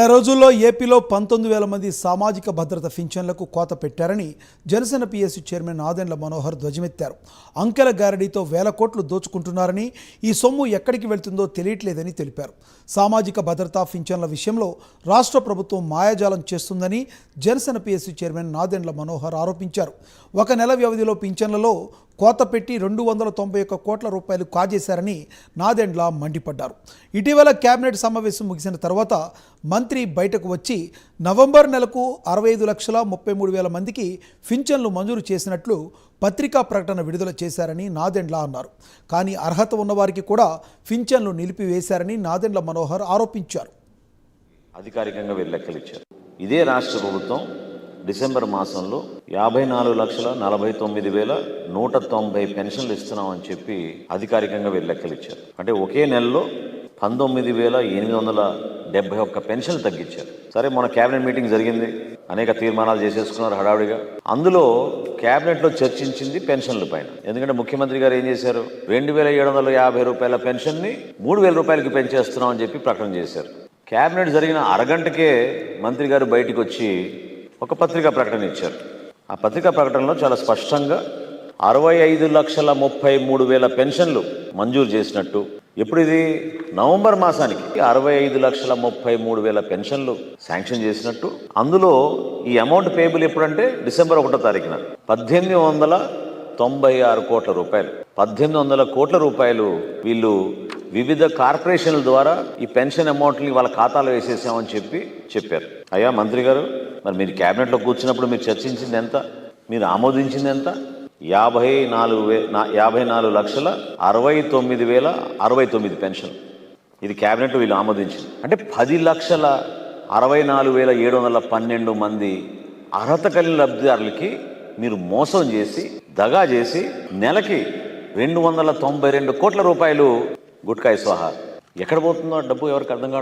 ఈ రోజుల్లో ఏపీలో 19,000 మంది సామాజిక భద్రత పింఛన్లకు కోత పెట్టారని జనసేన పిఎస్సి చైర్మన్ నాదెండ్ల మనోహర్ ధ్వజమెత్తారు. అంకెల గారడీతో వేల కోట్లు దోచుకుంటున్నారని, ఈ సొమ్ము ఎక్కడికి వెళ్తుందో తెలియట్లేదని తెలిపారు. సామాజిక భద్రతా పింఛన్ల విషయంలో రాష్ట్ర ప్రభుత్వం మాయాజాలం చేస్తుందని జనసేన పిఎస్సి చైర్మన్ నాదెండ్ల మనోహర్ ఆరోపించారు. ఒక నెల వ్యవధిలో పింఛన్లలో కోత పెట్టి 291 కోట్ల రూపాయలు కాజేశారని నాదెండ్ల మండిపడ్డారు. ఇటీవల కేబినెట్ సమావేశం ముగిసిన తర్వాత మంత్రి బయటకు వచ్చి నవంబర్ నెలకు 65,33,000 మందికి పింఛన్లు మంజూరు చేసినట్లు పత్రికా ప్రకటన విడుదల చేశారని నాదెండ్ల అన్నారు. కానీ అర్హత ఉన్నవారికి కూడా పింఛన్లు నిలిపివేశారని నాదెండ్ల మనోహర్ ఆరోపించారు. అధికారికంగా వీళ్ళు లెక్కలు ఇచ్చారు. ఇదే రాష్ట్ర ప్రభుత్వం డిసెంబర్ మాసంలో 54,49,190 పెన్షన్లు ఇస్తున్నామని చెప్పి అధికారికంగా వీళ్ళు లెక్కలు ఇచ్చారు. అంటే ఒకే నెలలో 19,871 పెన్షన్లు తగ్గించారు. సరే, మన కేబినెట్ మీటింగ్ జరిగింది, అనేక తీర్మానాలు చేసేసుకున్నారు హడావుడిగా. అందులో కేబినెట్లో చర్చించింది పెన్షన్ల పైన. ఎందుకంటే ముఖ్యమంత్రి గారు ఏం చేశారు, 2,750 రూపాయల పెన్షన్ని 3,000 రూపాయలకి పెంచేస్తున్నాం అని చెప్పి ప్రకటన చేశారు. కేబినెట్ జరిగిన అరగంటకే మంత్రి గారు బయటికి వచ్చి ఒక పత్రికా ప్రకటన ఇచ్చారు. ఆ పత్రికా ప్రకటనలో చాలా స్పష్టంగా 65,33,000 పెన్షన్లు మంజూరు చేసినట్టు, ఎప్పుడు ఇది నవంబర్ మాసానికి 65,33,000 పెన్షన్లు శాంక్షన్ చేసినట్టు, అందులో ఈ అమౌంట్ పేబుల్ ఎప్పుడంటే డిసెంబర్ 1వ తారీఖున 1,896 కోట్ల రూపాయలు. 1,800 కోట్ల రూపాయలు వీళ్ళు వివిధ కార్పొరేషన్ల ద్వారా ఈ పెన్షన్ అమౌంట్ని వాళ్ళ ఖాతాలో వేసేసామని చెప్పారు. అయ్యా మంత్రి గారు, మరి మీరు క్యాబినెట్లో కూర్చున్నప్పుడు మీరు చర్చించింది ఎంత, మీరు ఆమోదించింది ఎంత? 54,69,069 పెన్షన్ ఇది క్యాబినెట్ వీళ్ళు ఆమోదించింది. అంటే 10,64,712 మంది అర్హత కలిగిన లబ్ధిదారులకి మీరు మోసం చేసి, దగా చేసి నెలకి 292 కోట్ల రూపాయలు గుట్కాయి స్వాహా. ఎక్కడ పోతుందో డబ్బు ఎవరికి అర్థం కాదు.